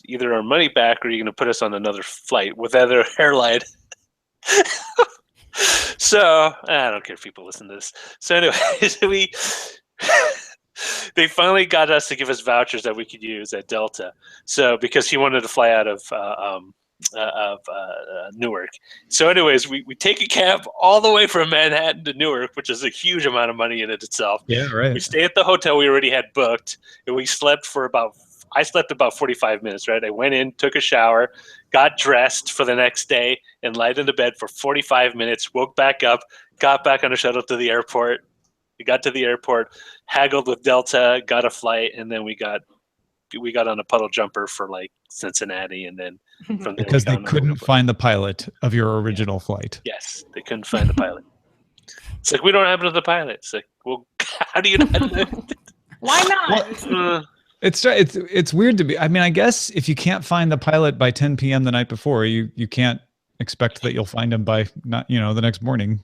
either our money back or you're going to put us on another flight with other airline. So I don't care if people listen to this. So anyway, they finally got us to give us vouchers that we could use at Delta. So because he wanted to fly out of Newark. So anyways, we take a cab all the way from Manhattan to Newark, which is a huge amount of money in it itself. Yeah, right. We stay at the hotel we already had booked, and we slept for I slept about 45 minutes, right? I went in, took a shower, got dressed for the next day, and lied in the bed for 45 minutes, woke back up, got back on a shuttle to the airport. We got to the airport, haggled with Delta, got a flight, and then we got on a puddle jumper for like Cincinnati, and then from there because they couldn't find the pilot of your original flight. Yes, they couldn't find the pilot. It's like, we don't have another pilot. It's like, well, how do you not? Why not? Well, it's weird to be. I mean, I guess if you can't find the pilot by 10 p.m. the night before, you can't expect that you'll find him by the next morning.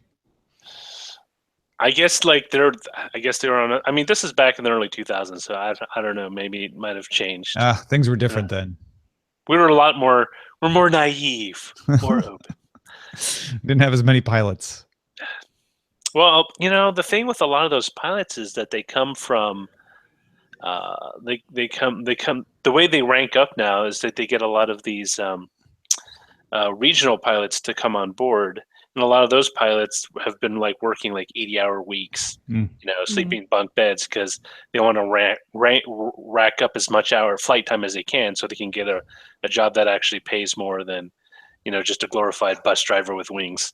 I guess they were on. I mean, this is back in the early 2000s, so I don't know. Maybe it might have changed. Things were different then. We were we're more naive, more open. Didn't have as many pilots. Well, the thing with a lot of those pilots is that they come from. They come. The way they rank up now is that they get a lot of these regional pilots to come on board. And a lot of those pilots have been like working like 80-hour weeks, sleeping bunk beds because they want to rack up as much flight time as they can so they can get a job that actually pays more than, just a glorified bus driver with wings.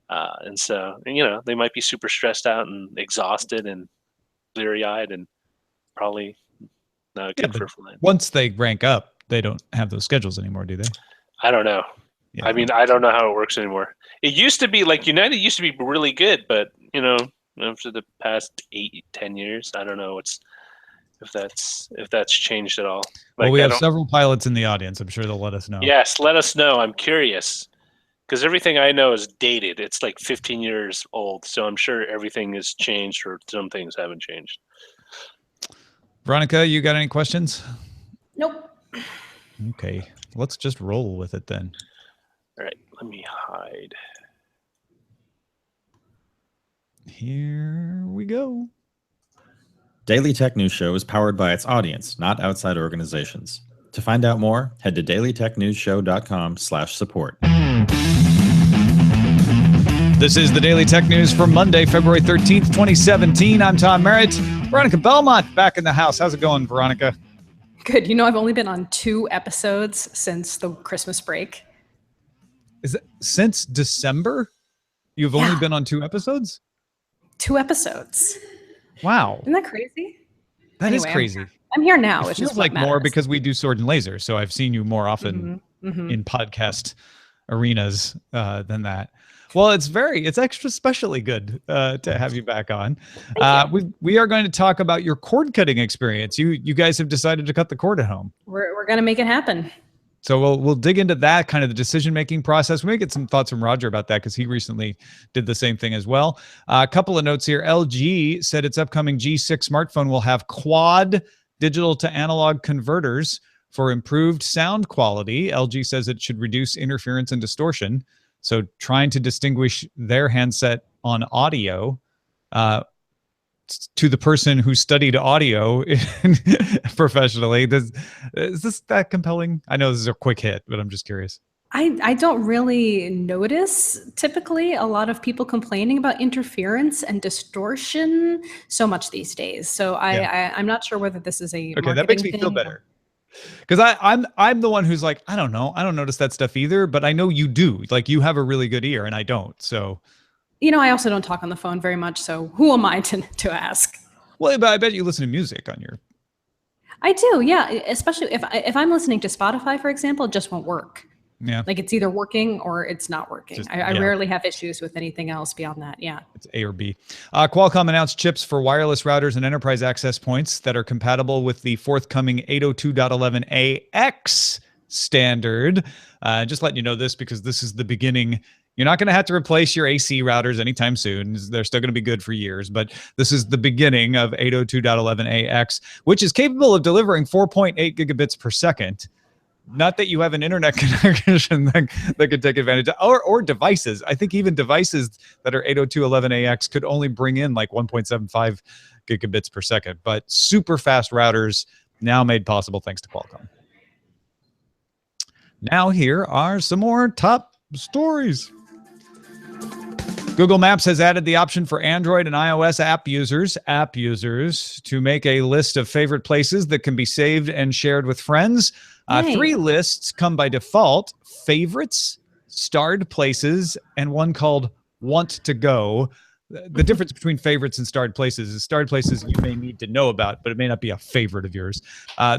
And so, they might be super stressed out and exhausted and bleary-eyed and probably not good for flying. Once they rank up, they don't have those schedules anymore, do they? I don't know. Yeah. I mean, I don't know how it works anymore. It used to be like United used to be really good, but after the past 8-10 years, I don't know if that's changed at all. Like, well, we have several pilots in the audience. I'm sure they'll let us know. Yes, let us know. I'm curious because everything I know is dated. It's like 15 years old, so I'm sure everything has changed or some things haven't changed. Veronica, you got any questions? Nope. Okay, let's just roll with it then. All right, let me hide. Here we go. Daily Tech News Show is powered by its audience, not outside organizations. To find out more, head to dailytechnewsshow.com/support. This is the Daily Tech News for Monday, February 13th, 2017. I'm Tom Merritt. Veronica Belmont back in the house. How's it going, Veronica? Good. I've only been on 2 episodes since the Christmas break. Is it since December? You've only been on 2 episodes? 2 episodes. Wow. Isn't that crazy? That is crazy. I'm here now. It feels like more because we do Sword and Laser, so I've seen you more often in podcast arenas than that. Well, it's extra specially good to have you back on. We are going to talk about your cord cutting experience. You guys have decided to cut the cord at home. We're going to make it happen. So we'll dig into that kind of the decision-making process. We may get some thoughts from Roger about that because he recently did the same thing as well. A couple of notes here. LG said its upcoming G6 smartphone will have quad digital to analog converters for improved sound quality. LG says it should reduce interference and distortion. So trying to distinguish their handset on audio to the person who studied audio professionally. Is this that compelling? I know this is a quick hit, but I'm just curious. I don't really notice typically a lot of people complaining about interference and distortion so much these days. So I'm not sure whether this is a okay. That makes me feel better because I'm the one who's like, I don't know, I don't notice that stuff either, but I know you do. Like you have a really good ear, and I don't. So. I also don't talk on the phone very much, so who am I to ask? Well, but I bet you listen to music on your... I do, yeah. Especially if I'm listening to Spotify, for example, it just won't work. Yeah. Like it's either working or it's not working. I rarely have issues with anything else beyond that, yeah. It's A or B. Qualcomm announced chips for wireless routers and enterprise access points that are compatible with the forthcoming 802.11ax standard. Just letting you know this because this is the beginning. You're not going to have to replace your AC routers anytime soon. They're still going to be good for years, but this is the beginning of 802.11ax, which is capable of delivering 4.8 gigabits per second. Not that you have an internet connection that could take advantage of, or devices. I think even devices that are 802.11ax could only bring in like 1.75 gigabits per second, but super fast routers now made possible thanks to Qualcomm. Now here are some more top stories. Google Maps has added the option for Android and iOS app users to make a list of favorite places that can be saved and shared with friends. 3 lists come by default: favorites, starred places, and one called want to go. The difference between favorites and starred places is starred places you may need to know about, but it may not be a favorite of yours.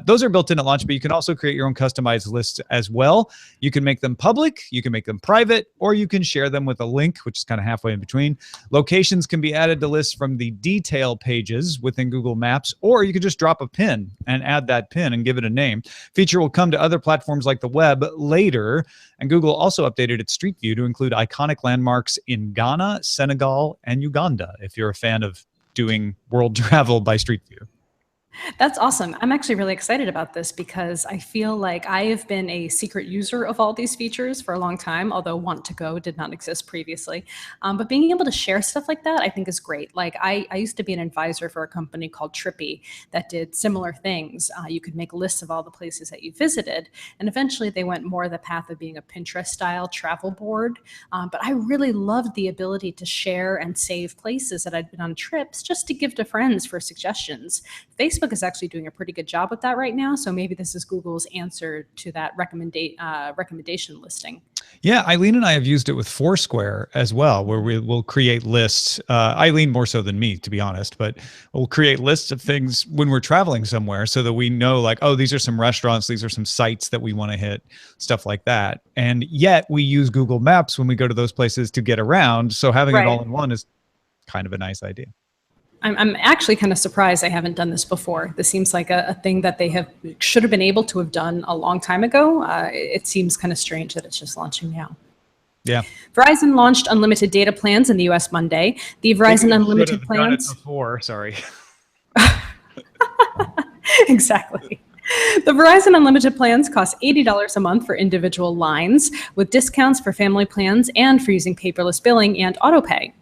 Those are built in at launch, but you can also create your own customized lists as well. You can make them public, you can make them private, or you can share them with a link, which is kind of halfway in between. Locations can be added to lists from the detail pages within Google Maps, or you can just drop a pin and add that pin and give it a name. Feature will come to other platforms like the web later, and Google also updated its Street View to include iconic landmarks in Ghana, Senegal, and Uganda, if you're a fan of doing world travel by Street View. That's awesome. I'm actually really excited about this because I feel like I have been a secret user of all these features for a long time, although Want to Go did not exist previously. But being able to share stuff like that, I think is great. Like I used to be an advisor for a company called Trippy that did similar things. You could make lists of all the places that you visited. And eventually they went more the path of being a Pinterest-style travel board. But I really loved the ability to share and save places that I'd been on trips just to give to friends for suggestions. Facebook is actually doing a pretty good job with that right now. So maybe this is Google's answer to that recommendation listing. Yeah, Eileen and I have used it with Foursquare as well, where we will create lists. Eileen more so than me, to be honest, but we'll create lists of things when we're traveling somewhere so that we know like, oh, these are some restaurants, these are some sites that we want to hit, stuff like that. And yet we use Google Maps when we go to those places to get around. So having it all in one is kind of a nice idea. I'm actually kind of surprised I haven't done this before. This seems like a thing that they should have been able to have done a long time ago. It seems kind of strange that it's just launching now. Yeah. Verizon launched unlimited data plans in the US Monday. The Verizon unlimited plans. Done it before, sorry. Exactly. The Verizon unlimited plans cost $80 a month for individual lines, with discounts for family plans and for using paperless billing and autopay.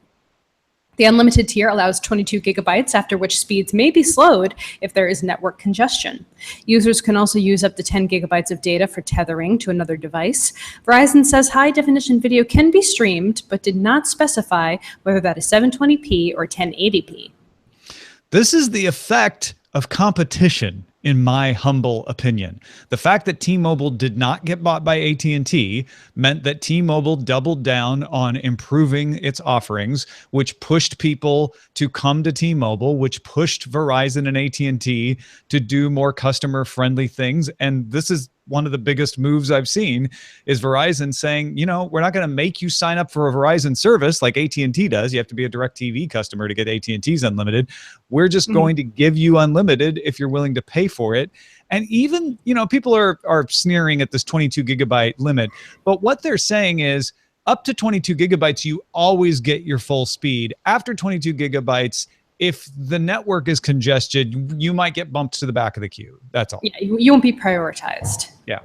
The unlimited tier allows 22 gigabytes, after which speeds may be slowed if there is network congestion. Users can also use up to 10 gigabytes of data for tethering to another device. Verizon says high-definition video can be streamed, but did not specify whether that is 720p or 1080p. This is the effect of competition, in my humble opinion. The fact that T-Mobile did not get bought by AT&T meant that T-Mobile doubled down on improving its offerings, which pushed people to come to T-Mobile, which pushed Verizon and AT&T to do more customer-friendly things. And this is one of the biggest moves I've seen, is Verizon saying, you know, we're not going to make you sign up for a Verizon service like AT&T does. You have to be a DirecTV customer to get AT&T's unlimited. We're just going to give you unlimited if you're willing to pay for it. And even, you know, people are sneering at this 22 gigabyte limit, but what they're saying is up to 22 gigabytes, you always get your full speed. After 22 gigabytes, if the network is congested, you might get bumped to the back of the queue. That's all. Yeah, you won't be prioritized. Yeah.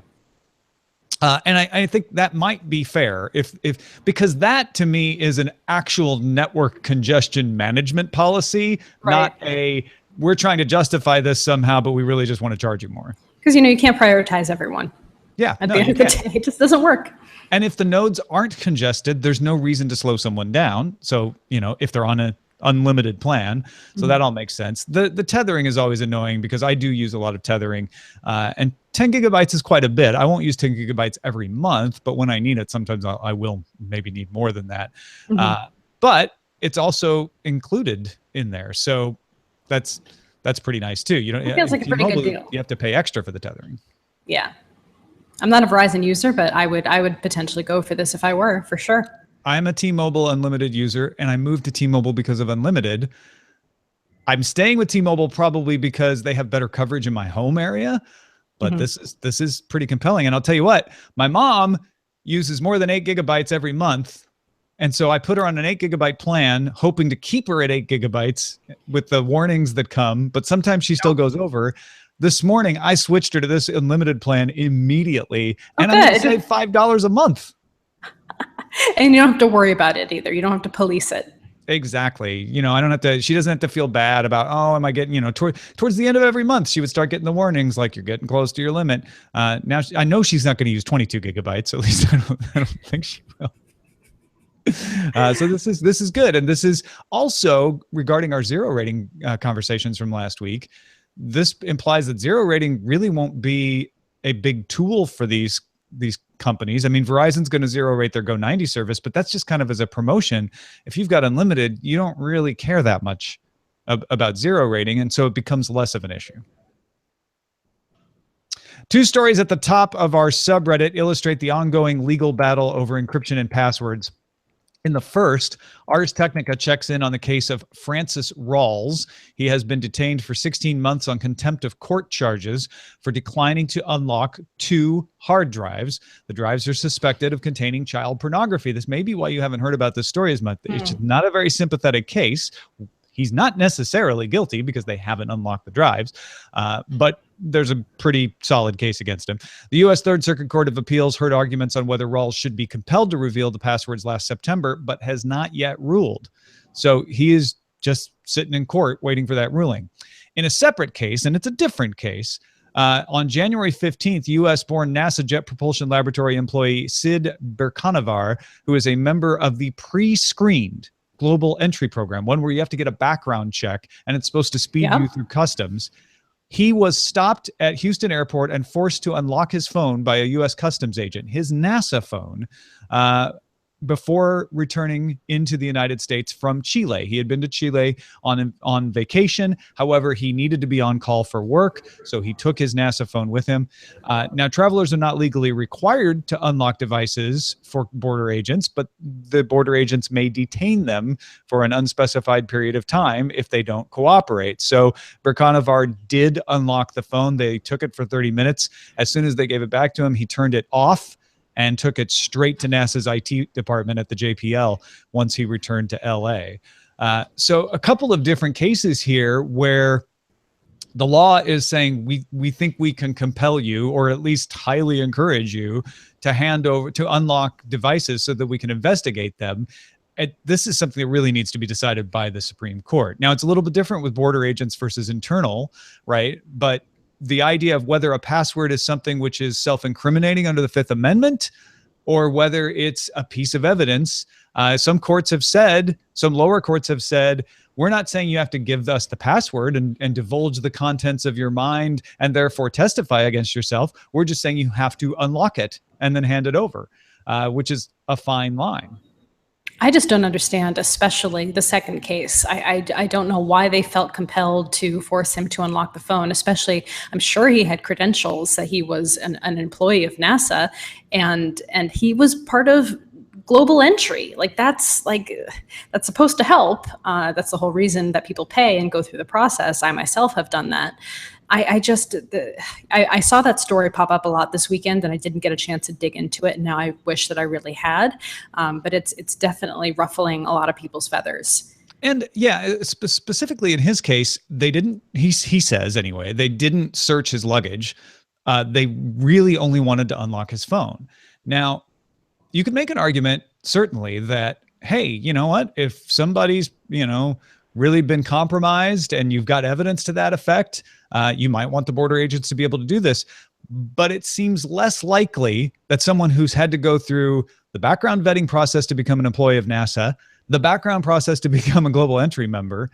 And I think that might be fair because that to me is an actual network congestion management policy, not we're trying to justify this somehow, but we really just want to charge you more. Because, you know, you can't prioritize everyone. Yeah. At the end of the day, it just doesn't work. And if the nodes aren't congested, there's no reason to slow someone down. So, you know, if they're on an unlimited plan, so that all makes sense. The tethering is always annoying because I do use a lot of tethering, and 10 gigabytes is quite a bit. I won't use 10 gigabytes every month, but when I need it, sometimes I will maybe need more than that. But it's also included in there, so that's pretty nice too. You know, it feels like a pretty good deal. You have to pay extra for the tethering. Yeah, I'm not a Verizon user, but I would potentially go for this if I were, for sure. I'm a T-Mobile unlimited user, and I moved to T-Mobile because of unlimited. I'm staying with T-Mobile probably because they have better coverage in my home area, but this is pretty compelling. And I'll tell you what, my mom uses more than 8 gigabytes every month, and so I put her on an 8 gigabyte plan, hoping to keep her at 8 gigabytes with the warnings that come, but sometimes she still goes over. This morning, I switched her to this unlimited plan immediately, and I'm going to good. save $5 a month. And you don't have to worry about it either. You don't have to police it. Exactly. You know, I don't have to, she doesn't have to feel bad about, oh, am I getting, you know, towards the end of every month, she would start getting the warnings like you're getting close to your limit. Now I know she's not going to use 22 gigabytes. At least I don't think she will. So this is good. And this is also regarding our zero rating conversations from last week. This implies that zero rating really won't be a big tool for these companies. I mean, Verizon's going to zero rate their Go 90 service, but that's just kind of as a promotion. If you've got unlimited, you don't really care that much about zero rating, and so it becomes less of an issue. Two stories at the top of our subreddit illustrate the ongoing legal battle over encryption and passwords. In the first, Ars Technica checks in on the case of Francis Rawls. He has been detained for 16 months on contempt of court charges for declining to unlock 2 hard drives. The drives are suspected of containing child pornography. This may be why you haven't heard about this story as much. It's not a very sympathetic case. He's not necessarily guilty because they haven't unlocked the drives, but there's a pretty solid case against him. The U.S. Third Circuit Court of Appeals heard arguments on whether Rawls should be compelled to reveal the passwords last September, but has not yet ruled. So he is just sitting in court waiting for that ruling. In a separate case, and it's a different case, on January 15th, U.S.-born NASA Jet Propulsion Laboratory employee Sid Berkanavar, who is a member of the pre-screened global entry program, one where you have to get a background check and it's supposed to speed you through customs. He was stopped at Houston Airport and forced to unlock his phone by a U.S. customs agent, his NASA phone, before returning into the United States from Chile. He had been to Chile on vacation. However, he needed to be on call for work, so he took his NASA phone with him. Now, travelers are not legally required to unlock devices for border agents, but the border agents may detain them for an unspecified period of time if they don't cooperate. So Berkanavar did unlock the phone. They took it for 30 minutes. As soon as they gave it back to him, he turned it off and took it straight to NASA's IT department at the JPL once he returned to LA. So a couple of different cases here where the law is saying we think we can compel you, or at least highly encourage you, to unlock devices so that we can investigate them. This is something that really needs to be decided by the Supreme Court. Now, it's a little bit different with border agents versus internal, right? But the idea of whether a password is something which is self-incriminating under the Fifth Amendment or whether it's a piece of evidence. Some courts have said, some lower courts have said, we're not saying you have to give us the password and divulge the contents of your mind and therefore testify against yourself. We're just saying you have to unlock it and then hand it over, which is a fine line. I just don't understand, especially the second case. I don't know why they felt compelled to force him to unlock the phone, especially I'm sure he had credentials that he was an employee of NASA and he was part of global entry. That's supposed to help. That's the whole reason that people pay and go through the process. I myself have done that. I saw that story pop up a lot this weekend and I didn't get a chance to dig into it. And now I wish that I really had, but it's definitely ruffling a lot of people's feathers. And yeah, specifically in his case, they didn't, he says anyway, they didn't search his luggage. They really only wanted to unlock his phone. Now, you could make an argument, certainly, that, hey, you know what, if somebody's, really been compromised and you've got evidence to that effect, you might want the border agents to be able to do this. But it seems less likely that someone who's had to go through the background vetting process to become an employee of NASA, the background process to become a global entry member,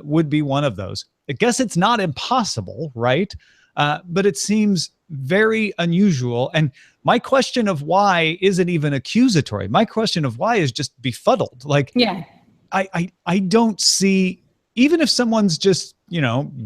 would be one of those. I guess it's not impossible, right? But it seems very unusual. And my question of why isn't even accusatory. My question of why is just befuddled. Yeah. I don't see, even if someone's just,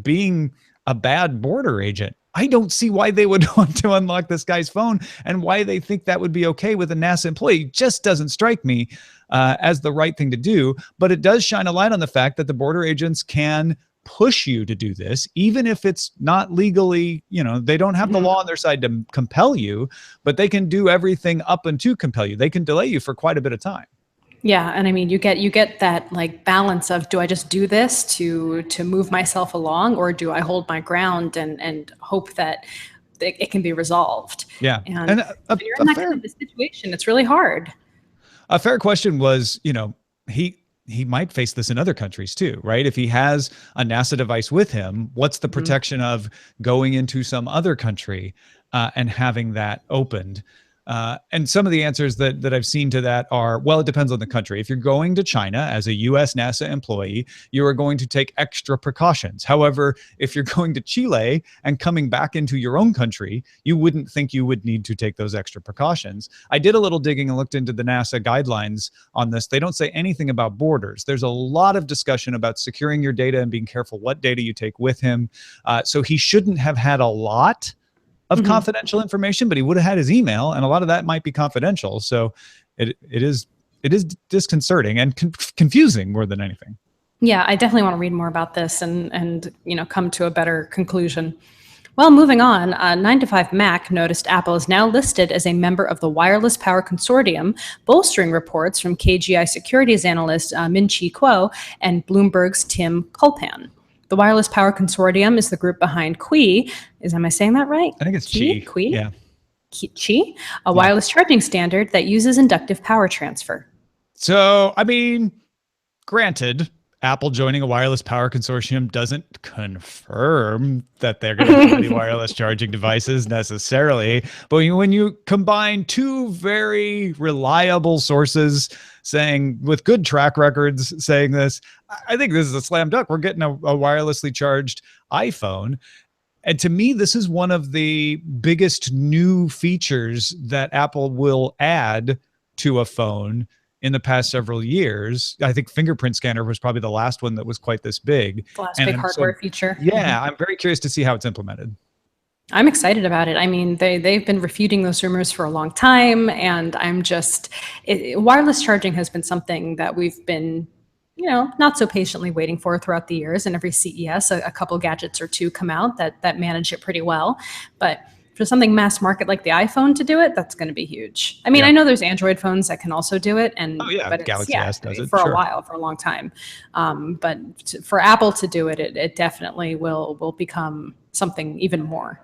being a bad border agent, I don't see why they would want to unlock this guy's phone and why they think that would be okay with a NASA employee. It just doesn't strike me as the right thing to do. But it does shine a light on the fact that the border agents can push you to do this, even if it's not legally, they don't have the law on their side to compel you, but they can do everything up and to compel you. They can delay you for quite a bit of time. Yeah, and I mean, you get that like balance of, do I just do this to move myself along, or do I hold my ground and hope that it can be resolved? Yeah. And And when you're in that kind of a situation, it's really hard. a fair question was, he might face this in other countries too, right? If he has a NASA device with him, what's the protection of going into some other country and having that opened? And some of the answers that I've seen to that are, well, it depends on the country. If you're going to China as a US NASA employee, you are going to take extra precautions. However, if you're going to Chile and coming back into your own country, you wouldn't think you would need to take those extra precautions. I did a little digging and looked into the NASA guidelines on this. They don't say anything about borders. There's a lot of discussion about securing your data and being careful what data you take with him. So he shouldn't have had a lot of confidential information, but he would have had his email, and a lot of that might be confidential. So it is disconcerting and confusing more than anything. Yeah, I definitely want to read more about this and come to a better conclusion. Well, moving on, 9to5Mac noticed Apple is now listed as a member of the Wireless Power Consortium, bolstering reports from KGI securities analyst Min-Chi Kuo and Bloomberg's Tim Kulpan. The Wireless Power Consortium is the group behind Qi. Am I saying that right? I think it's Qi. Qi? Yeah. Qi, a wireless charging standard that uses inductive power transfer. So, I mean, granted, Apple joining a wireless power consortium doesn't confirm that they're going to have any wireless charging devices necessarily. But when you combine two very reliable sources saying, with good track records saying this, I think this is a slam dunk. We're getting a wirelessly charged iPhone. And to me, this is one of the biggest new features that Apple will add to a phone in the past several years. I think fingerprint scanner was probably the last one that was quite this big. The last big hardware feature. Yeah, I'm very curious to see how it's implemented. I'm excited about it. I mean, they've been refuting those rumors for a long time, and wireless charging has been something that we've been, not so patiently waiting for throughout the years. And every CES, a couple gadgets or two come out that manage it pretty well. But for something mass market like the iPhone to do it, that's going to be huge. I mean, I know there's Android phones that can also do it, but Galaxy S does it for a while, for a long time. But for Apple to do it, it definitely will become something even more.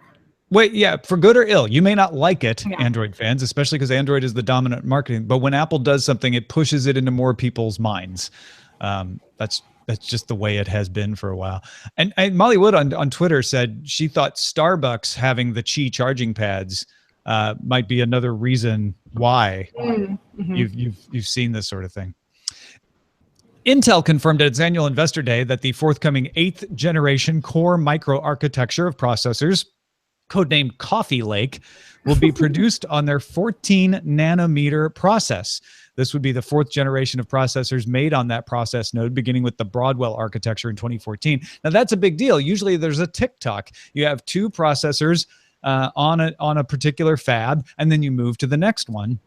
Wait, yeah, for good or ill. You may not like it, Android fans, especially because Android is the dominant marketing. But when Apple does something, it pushes it into more people's minds. That's just the way it has been for a while. And Molly Wood on Twitter said she thought Starbucks having the Qi charging pads might be another reason why you've seen this sort of thing. Intel confirmed at its annual Investor Day that the forthcoming 8th generation Core microarchitecture of processors, codenamed Coffee Lake, will be produced on their 14 nanometer process. This would be the 4th generation of processors made on that process node, beginning with the Broadwell architecture in 2014. Now, that's a big deal. Usually there's a tick-tock. You have 2 processors on a particular fab, and then you move to the next one.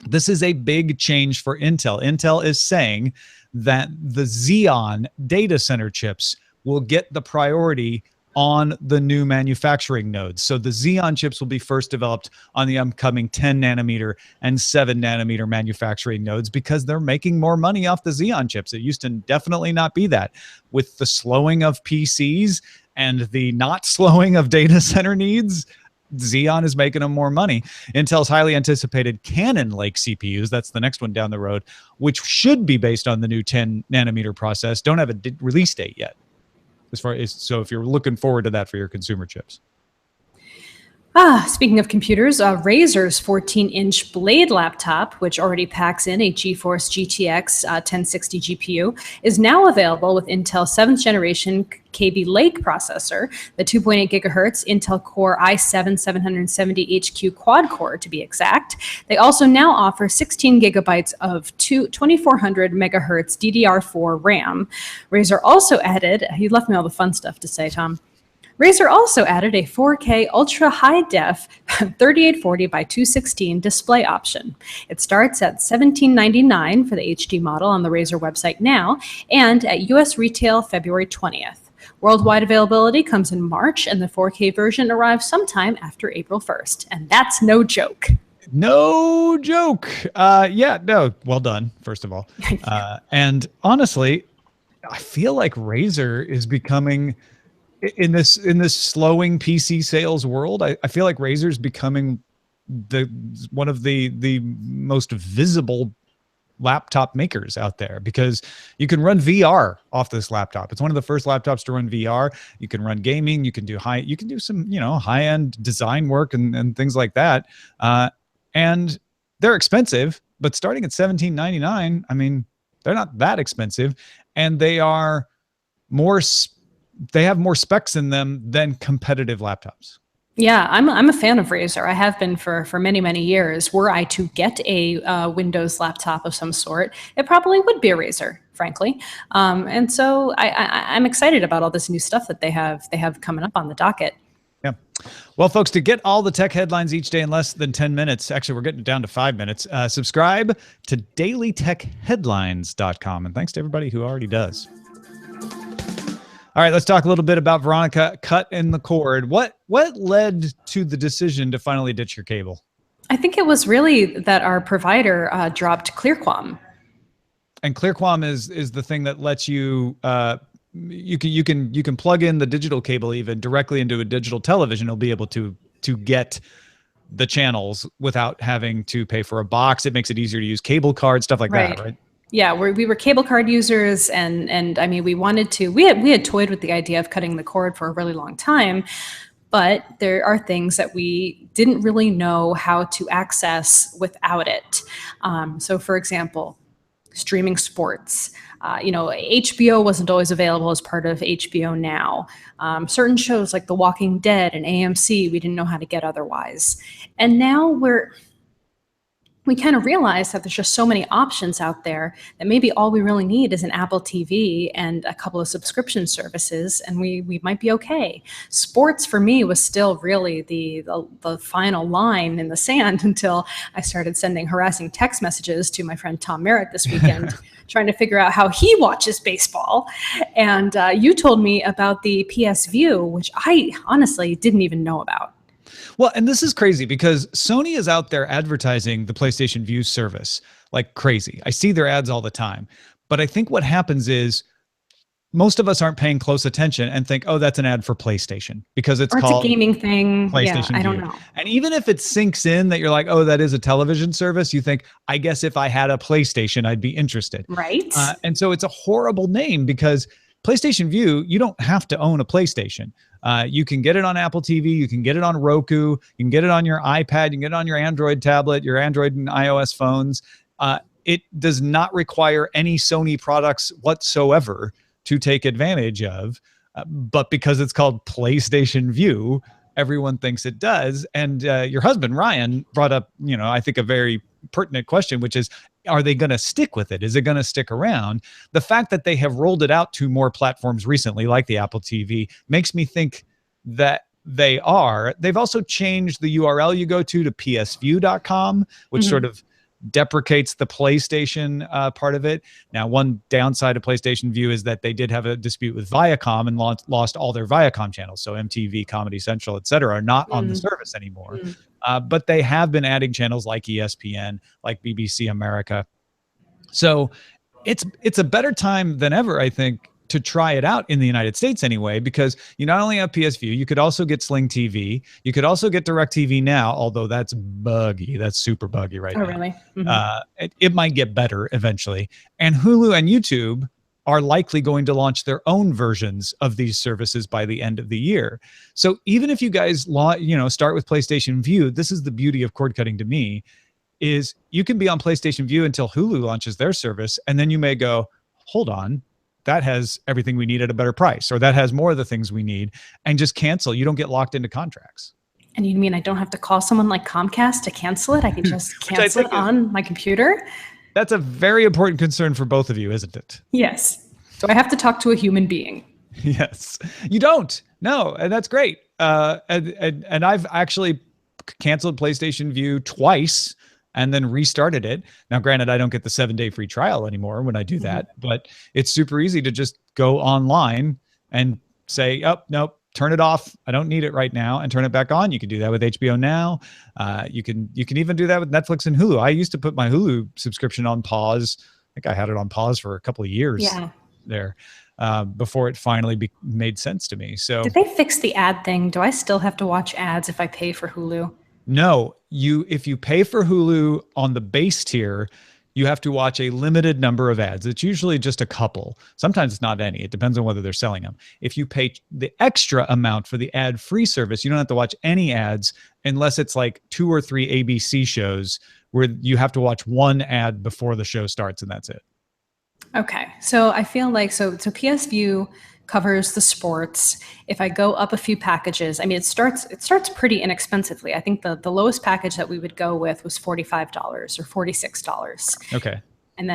This is a big change for Intel. Intel is saying that the Xeon data center chips will get the priority on the new manufacturing nodes. So the Xeon chips will be first developed on the upcoming 10 nanometer and 7 nanometer manufacturing nodes because they're making more money off the Xeon chips. It used to definitely not be that. With the slowing of PCs and the not slowing of data center needs, Xeon is making them more money. Intel's highly anticipated Cannon Lake CPUs, that's the next one down the road, which should be based on the new 10 nanometer process, don't have a release date yet. So if you're looking forward to that for your consumer chips. Speaking of computers, Razer's 14-inch Blade laptop, which already packs in a GeForce GTX 1060 GPU, is now available with Intel's 7th generation KB Lake processor, the 2.8 gigahertz Intel Core i7-770HQ quad core to be exact. They also now offer 16 gigabytes of 2400 megahertz DDR4 RAM. Razer also added, you left me all the fun stuff to say, Tom. Razer also added a 4K ultra high def 3840 by 216 display option. It starts at $17.99 for the HD model on the Razer website now, and at US retail February 20th. Worldwide availability comes in March, and the 4K version arrives sometime after April 1st. And that's no joke. No joke. Yeah, no, well done, first of all. And honestly, I feel like Razer is becoming in this slowing PC sales world. I feel like Razer is becoming one of the most visible laptop makers out there, because you can run VR off this laptop. It's one of the first laptops to run VR. You can run gaming. You can do some, high-end design work and things like that. And they're expensive, but starting at $17.99, I mean, they're not that expensive, and they are they have more specs in them than competitive laptops. Yeah, I'm a fan of Razer. I have been for many, many years. Were I to get a Windows laptop of some sort, it probably would be a Razer, frankly. And so I'm excited about all this new stuff that they have coming up on the docket. Yeah. Well, folks, to get all the tech headlines each day in less than 10 minutes, actually, we're getting down to 5 minutes, subscribe to dailytechheadlines.com. And thanks to everybody who already does. All right, let's talk a little bit about Veronica cutting the cord. What led to the decision to finally ditch your cable? I think it was really that our provider dropped ClearQuam. And ClearQuam is the thing that lets you you can plug in the digital cable even directly into a digital television. It'll be able to get the channels without having to pay for a box. It makes it easier to use cable cards, stuff like that, right? Yeah, we were cable card users, and I mean, we had toyed with the idea of cutting the cord for a really long time, but there are things that we didn't really know how to access without it. So, for example, streaming sports. HBO wasn't always available as part of HBO Now. Certain shows like The Walking Dead and AMC, we didn't know how to get otherwise, and now we kind of realize that there's just so many options out there that maybe all we really need is an Apple TV and a couple of subscription services, and we might be okay. Sports for me was still really the final line in the sand until I started sending harassing text messages to my friend Tom Merritt this weekend, trying to figure out how he watches baseball. And you told me about the PS View, which I honestly didn't even know about. Well, and this is crazy because Sony is out there advertising the PlayStation Vue service like crazy. I see their ads all the time. But I think what happens is most of us aren't paying close attention and think, oh, that's an ad for PlayStation because it's called a gaming thing. PlayStation I don't Vue. know. And even if it sinks in that you're like, oh, that is a television service, you think, I guess if I had a PlayStation, I'd be interested. Right. And so it's a horrible name because PlayStation Vue, you don't have to own a PlayStation. You can get it on Apple TV. You can get it on Roku. You can get it on your iPad. You can get it on your Android tablet, your Android and iOS phones. It does not require any Sony products whatsoever to take advantage of. But because it's called PlayStation Vue, everyone thinks it does. And your husband, Ryan, brought up, I think a very pertinent question, which is, are they going to stick with it? Is it going to stick around? The fact that they have rolled it out to more platforms recently, like the Apple TV, makes me think that they are. They've also changed the URL you go to psview.com, which sort of deprecates the PlayStation part of it. Now, one downside of PlayStation Vue is that they did have a dispute with Viacom and lost all their Viacom channels. So MTV, Comedy Central, et cetera, are not on the service anymore. But they have been adding channels like ESPN, like BBC America. So it's a better time than ever, I think, to try it out in the United States anyway, because you not only have PS Vue, you could also get Sling TV. You could also get DirecTV Now, although that's buggy. That's super buggy right now. Oh, really? It might get better eventually. And Hulu and YouTube are likely going to launch their own versions of these services by the end of the year. So even if you guys start with PlayStation Vue, this is the beauty of cord cutting to me, is you can be on PlayStation Vue until Hulu launches their service, and then you may go, hold on, that has everything we need at a better price, or that has more of the things we need, and just cancel. You don't get locked into contracts. And you mean I don't have to call someone like Comcast to cancel it? I can just cancel it on my computer? That's a very important concern for both of you, isn't it? Yes. Do I have to talk to a human being? Yes. You don't. No, and that's great. And I've actually canceled PlayStation Vue twice and then restarted it. Now, granted, I don't get the 7-day free trial anymore when I do that, but it's super easy to just go online and say, oh, nope, turn it off. I don't need it right now, and turn it back on. You can do that with HBO Now. You can even do that with Netflix and Hulu. I used to put my Hulu subscription on pause. I think I had it on pause for a couple of years there before it finally made sense to me. So did they fix the ad thing? Do I still have to watch ads if I pay for Hulu? No, if you pay for Hulu on the base tier, you have to watch a limited number of ads. It's usually just a couple. Sometimes it's not any. It depends on whether they're selling them. If you pay the extra amount for the ad-free service, you don't have to watch any ads unless it's like 2 or 3 ABC shows where you have to watch one ad before the show starts, and that's it. Okay, so I feel like so PS View covers the sports. If I go up a few packages, I mean, it starts pretty inexpensively. I think the lowest package that we would go with was $45 or $46. Okay. And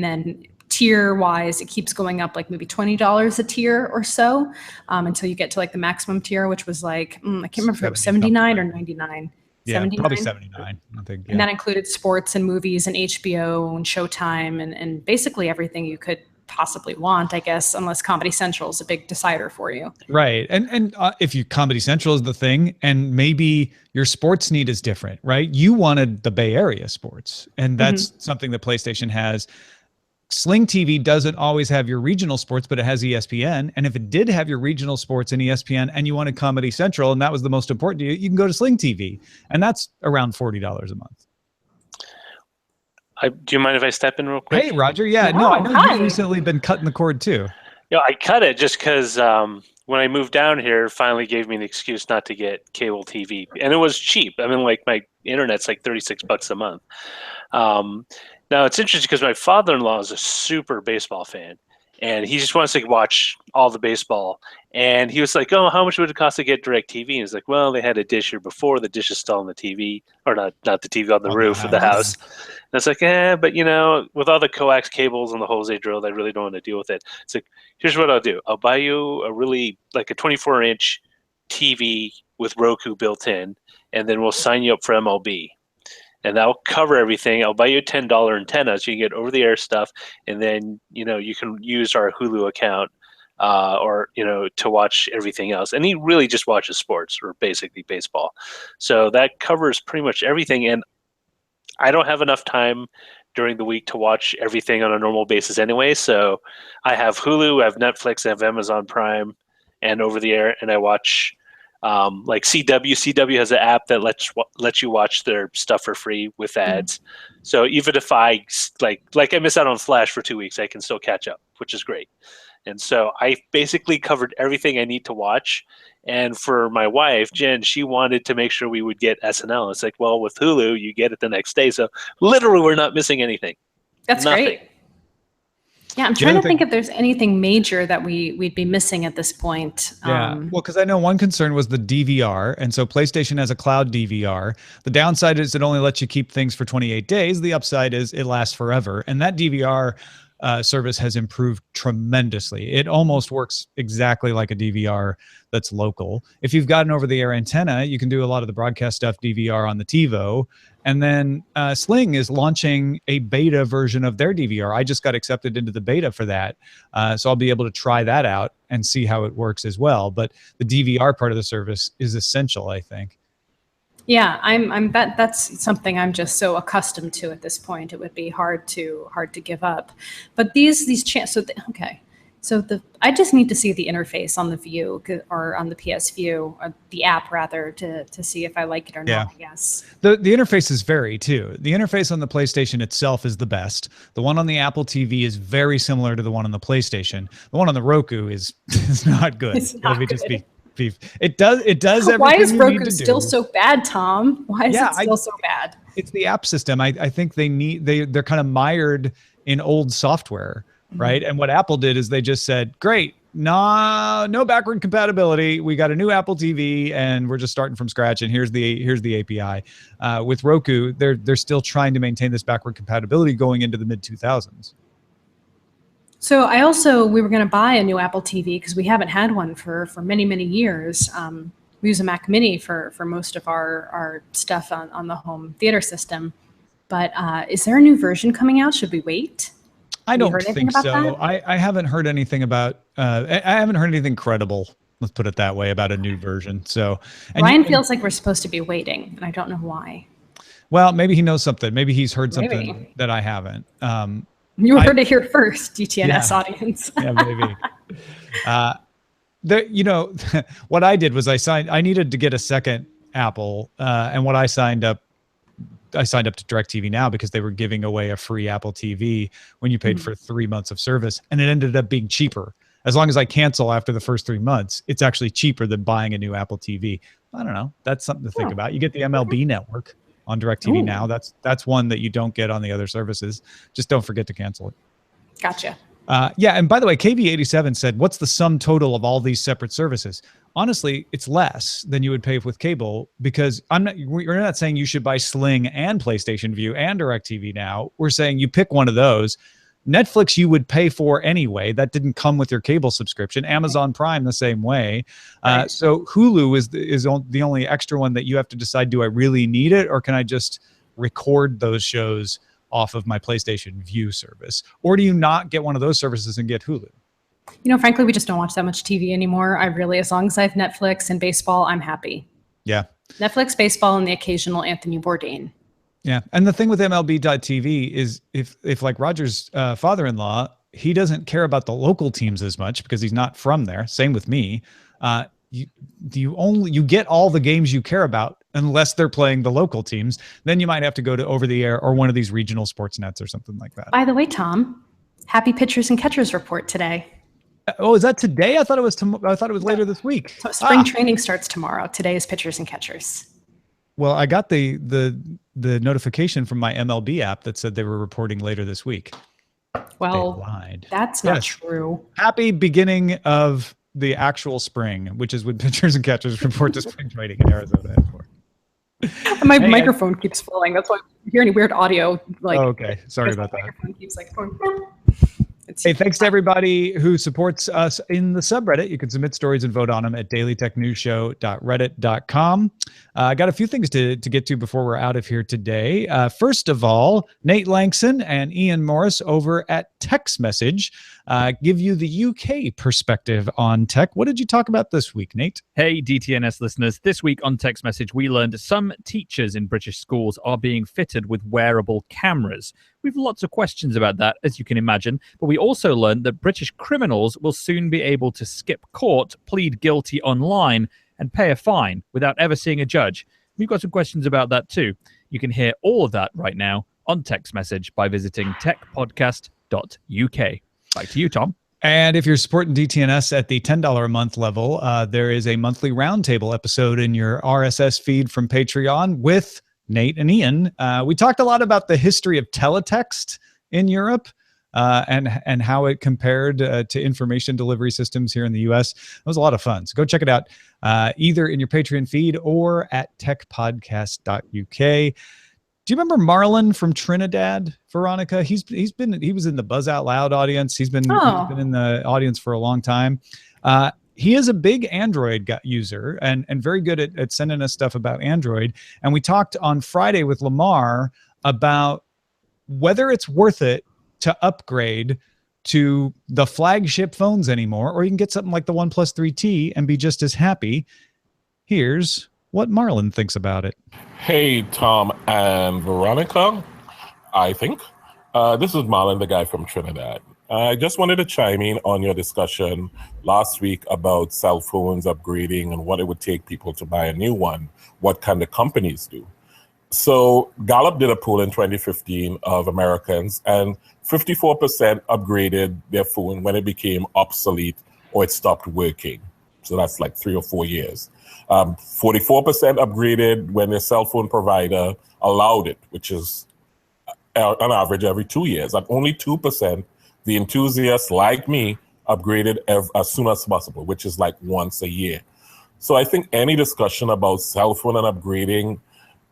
then tier wise, it keeps going up like maybe $20 a tier or so until you get to like the maximum tier, which was like, I can't remember if it was 79 or 99. Yeah, 79? Probably 79, I think. Yeah. And that included sports and movies and HBO and Showtime and basically everything you could possibly want, I guess, unless Comedy Central is a big decider for you. Right. And if Comedy Central is the thing, and maybe your sports need is different, right? You wanted the Bay Area sports, and that's something that PlayStation has. Sling TV doesn't always have your regional sports, but it has ESPN. And if it did have your regional sports and ESPN and you wanted Comedy Central, and that was the most important to you, you can go to Sling TV. And that's around $40 a month. Do you mind if I step in real quick? Hey, Roger. Yeah, no, I know you've recently been cutting the cord too. Yeah, I cut it just because when I moved down here, it finally gave me an excuse not to get cable TV. And it was cheap. I mean, like my internet's like $36 a month. Now, it's interesting because my father-in-law is a super baseball fan. And he just wants to watch all the baseball. And he was like, oh, how much would it cost to get DirecTV? And he's like, well, they had a dish here before. The dish is still on the TV. Or not the TV, on the roof of the house. And it's like, but with all the coax cables and the holes they drilled, I really don't want to deal with it. It's like, here's what I'll do. I'll buy you a 24-inch TV with Roku built in, and then we'll sign you up for MLB. And that'll cover everything. I'll buy you a $10 antenna so you can get over-the-air stuff, and then you can use our Hulu account to watch everything else. And he really just watches sports, or basically baseball. So that covers pretty much everything. And I don't have enough time during the week to watch everything on a normal basis anyway. So I have Hulu, I have Netflix, I have Amazon Prime, and over-the-air, and I watch like CW. CW has an app that lets you watch their stuff for free with ads. So even if I like I miss out on Flash for 2 weeks, I can still catch up, which is great. And so I basically covered everything I need to watch. And for my wife, Jen, she wanted to make sure we would get SNL. It's like, well, with Hulu, you get it the next day. So literally, we're not missing anything. That's great. Yeah, I'm trying to think if there's anything major that we'd be missing at this point. Yeah, well, because I know one concern was the DVR, and so PlayStation has a cloud DVR. The downside is it only lets you keep things for 28 days. The upside is it lasts forever, and that DVR service has improved tremendously. It almost works exactly like a DVR that's local. If you've got an over-the-air antenna, you can do a lot of the broadcast stuff DVR on the TiVo. And then Sling is launching a beta version of their DVR. I just got accepted into the beta for that. So I'll be able to try that out and see how it works as well. But the DVR part of the service is essential, I think. Yeah, I'm that's something I'm just so accustomed to at this point. It would be hard to give up. But these I just need to see the interface on the View or on the PS View, or the app rather, to see if I like it or not, I guess. The interfaces vary too. The interface on the PlayStation itself is the best. The one on the Apple TV is very similar to the one on the PlayStation. The one on the Roku is not good. It's not good. Just be It does everything. Why is Roku still so bad, Tom? Why is it still so bad? It's the app system. I think they're kind of mired in old software, right? And what Apple did is they just said, great, no backward compatibility. We got a new Apple TV and we're just starting from scratch, and here's the API. With Roku, they're still trying to maintain this backward compatibility going into the mid-2000s. So we were going to buy a new Apple TV because we haven't had one for many, many years. We use a Mac Mini for most of our stuff on the home theater system. But is there a new version coming out? Should we wait? I don't think so. I haven't heard anything about, I haven't heard anything credible Let's put it that way about a new version. So, and Ryan feels like we're supposed to be waiting, and I don't know why. Well, maybe he knows something. Maybe he's heard something Maybe. that I haven't. You heard it here first, DTNS audience. Yeah, maybe. What I did was I needed to get a second Apple, and what I signed up to DirecTV Now because they were giving away a free Apple TV when you paid for 3 months of service, and it ended up being cheaper. As long as I cancel after the first 3 months, it's actually cheaper than buying a new Apple TV. I don't know. That's something to think about. You get the MLB network on DirecTV Now. That's one that you don't get on the other services. Just don't forget to cancel it. Gotcha. And by the way, KV87 said, what's the sum total of all these separate services? Honestly, it's less than you would pay with cable because we're not saying you should buy Sling and PlayStation View and DirecTV Now. We're saying you pick one of those. Netflix you would pay for anyway. That didn't come with your cable subscription. Amazon Prime the same way. Right. So Hulu is the only extra one that you have to decide, do I really need it, or can I just record those shows off of my PlayStation View service? Or do you not get one of those services and get Hulu? Frankly, we just don't watch that much TV anymore. As long as I have Netflix and baseball, I'm happy. Yeah. Netflix, baseball, and the occasional Anthony Bourdain. Yeah. And the thing with MLB.TV is if like Roger's father-in-law, he doesn't care about the local teams as much because he's not from there. Same with me. You get all the games you care about unless they're playing the local teams. Then you might have to go to over the air or one of these regional sports nets or something like that. By the way, Tom, happy pitchers and catchers report today. Oh, is that today? I thought it was later this week. So spring training starts tomorrow. Today is pitchers and catchers. Well, I got the notification from my MLB app that said they were reporting later this week. Well, they lied. That's not true. Happy beginning of the actual spring, which is when pitchers and catchers report to spring training in Arizona. My microphone keeps falling. That's why you hear any weird audio. Okay. Sorry about that. Microphone keeps going. Hey, thanks to everybody who supports us in the subreddit. You can submit stories and vote on them at dailytechnewsshow.reddit.com. I got a few things to get to before we're out of here today. First of all, Nate Langson and Ian Morris over at Text Message give you the UK perspective on tech. What did you talk about this week, Nate? Hey, DTNS listeners. This week on Text Message, we learned some teachers in British schools are being fitted with wearable cameras. We've lots of questions about that, as you can imagine, but we also learned that British criminals will soon be able to skip court, plead guilty online, and pay a fine without ever seeing a judge. We've got some questions about that too. You can hear all of that right now on Text Message by visiting techpodcast.uk. Back to you, Tom. And if you're supporting DTNS at the $10 a month level, there is a monthly roundtable episode in your RSS feed from Patreon with Nate and Ian. We talked a lot about the history of teletext in Europe and how it compared to information delivery systems here in the US. It was a lot of fun. So go check it out either in your Patreon feed or at techpodcast.uk. Do you remember Marlon from Trinidad, Veronica? He was in the Buzz Out Loud audience. He's been in the audience for a long time. He is a big Android user and very good at sending us stuff about Android. And we talked on Friday with Lamar about whether it's worth it to upgrade to the flagship phones anymore, or you can get something like the OnePlus 3T and be just as happy. Here's what Marlon thinks about it. Hey, Tom and Veronica, I think. This is Marlon, the guy from Trinidad. I just wanted to chime in on your discussion last week about cell phones upgrading and what it would take people to buy a new one. What can the companies do? So Gallup did a poll in 2015 of Americans, and 54% upgraded their phone when it became obsolete or it stopped working. So that's like 3 or 4 years. 44% upgraded when their cell phone provider allowed it, which is on average every 2 years. And only 2%, the enthusiasts like me, upgraded as soon as possible, which is like once a year. So I think any discussion about cell phone and upgrading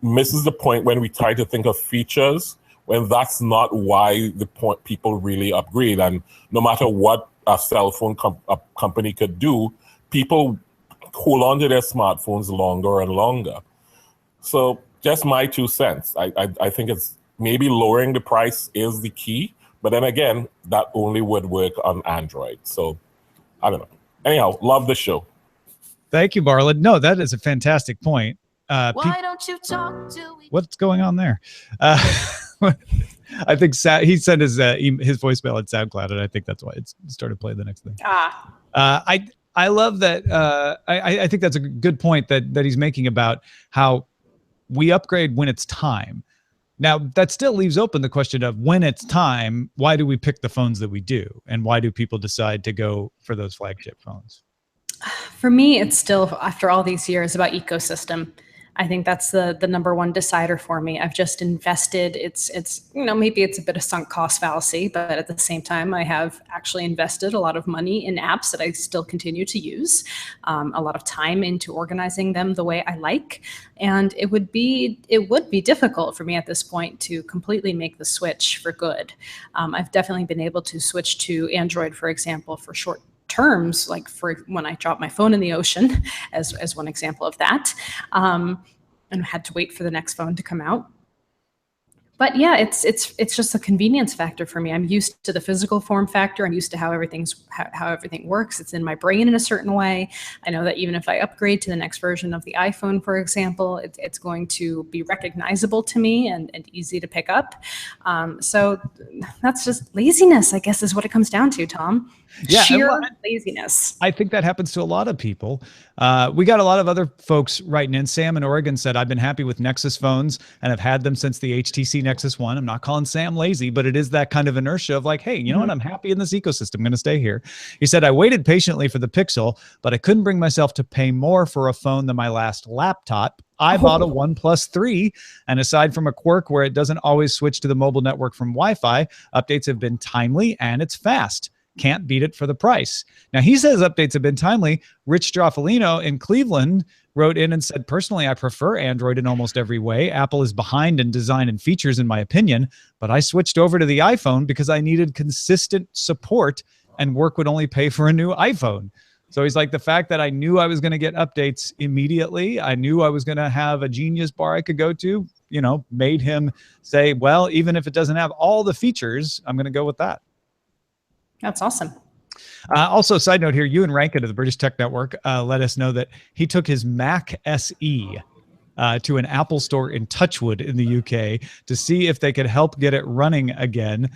misses the point when we try to think of features, when that's not why the point people really upgrade. And no matter what a cell phone company could do, people hold on to their smartphones longer and longer. So just my 2 cents. I think it's maybe lowering the price is the key, but then again, that only would work on Android. So I don't know. Anyhow, love the show. Thank you, Marlon. No, that is a fantastic point. Why don't you talk to me? What's going on there? I think he sent his voicemail at SoundCloud, and I think that's why it started playing the next thing. I love that. I think that's a good point that he's making about how we upgrade when it's time. Now, that still leaves open the question of when it's time, why do we pick the phones that we do? And why do people decide to go for those flagship phones? For me, it's still, after all these years, about ecosystem. I think that's the number one decider for me. I've just invested. It's maybe it's a bit of sunk cost fallacy, but at the same time, I have actually invested a lot of money in apps that I still continue to use, a lot of time into organizing them the way I like. And it would be difficult for me at this point to completely make the switch for good. I've definitely been able to switch to Android, for example, for short terms, like for when I dropped my phone in the ocean, as one example of that, and had to wait for the next phone to come out. But yeah, it's just a convenience factor for me. I'm used to the physical form factor. I'm used to how everything works. It's in my brain in a certain way. I know that even if I upgrade to the next version of the iPhone, for example, it's going to be recognizable to me and easy to pick up. So that's just laziness, I guess, is what it comes down to, Tom. Yeah, sheer laziness. I think that happens to a lot of people. We got a lot of other folks writing in. Sam in Oregon said, I've been happy with Nexus phones and have had them since the HTC Nexus 1. I'm not calling Sam lazy, but it is that kind of inertia of like, hey, you know what? I'm happy in this ecosystem. I'm going to stay here. He said, I waited patiently for the Pixel, but I couldn't bring myself to pay more for a phone than my last laptop. I bought a OnePlus 3, and aside from a quirk where it doesn't always switch to the mobile network from Wi-Fi, updates have been timely and it's fast. Can't beat it for the price. Now, he says updates have been timely. Rich Straffolino in Cleveland wrote in and said, personally, I prefer Android in almost every way. Apple is behind in design and features, in my opinion, but I switched over to the iPhone because I needed consistent support and work would only pay for a new iPhone. So he's like, the fact that I knew I was going to get updates immediately, I knew I was going to have a Genius bar I could go to, made him say, well, even if it doesn't have all the features, I'm going to go with that. That's awesome. Also, side note here, Ewan Rankin of the British Tech Network let us know that he took his Mac SE to an Apple store in Touchwood in the UK to see if they could help get it running again.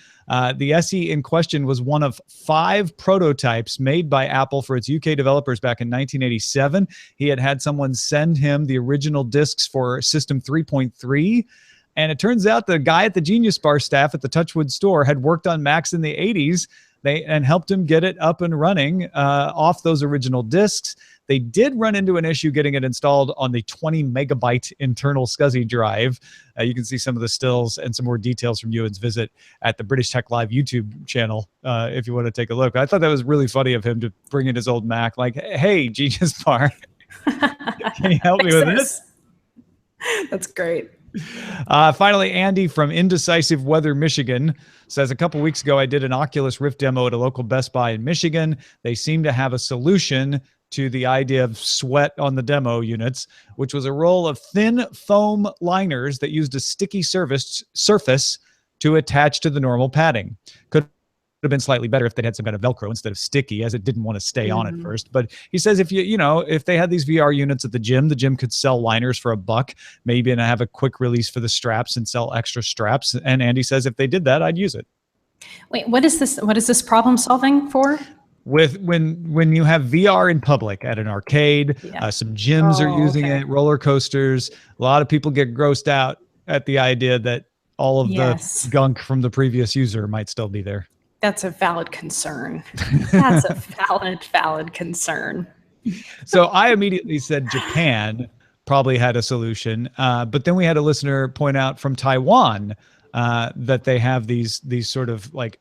The SE in question was one of 5 prototypes made by Apple for its UK developers back in 1987. He had someone send him the original discs for System 3.3. And it turns out the guy at the Genius Bar staff at the Touchwood store had worked on Macs in the 80s. And helped him get it up and running off those original discs. They did run into an issue getting it installed on the 20 megabyte internal SCSI drive. You can see some of the stills and some more details from Ewan's visit at the British Tech Live YouTube channel if you want to take a look. I thought that was really funny of him to bring in his old Mac, like, hey, Genius Bar, can you help me with this? That's great. Finally, Andy from Indecisive Weather, Michigan says, a couple weeks ago, I did an Oculus Rift demo at a local Best Buy in Michigan. They seem to have a solution to the idea of sweat on the demo units, which was a roll of thin foam liners that used a sticky surface to attach to the normal padding. Could have been slightly better if they had some kind of Velcro instead of sticky, as it didn't want to stay on at first. But he says if they had these VR units at the gym could sell liners for $1, maybe, and have a quick release for the straps and sell extra straps. And Andy says if they did that, I'd use it. Wait, what is this? What is this problem solving for? With when you have VR in public at an arcade, some gyms are using it, roller coasters. A lot of people get grossed out at the idea that all of the gunk from the previous user might still be there. That's a valid concern. That's a valid concern. So I immediately said Japan probably had a solution. But then we had a listener point out from Taiwan that they have these sort of like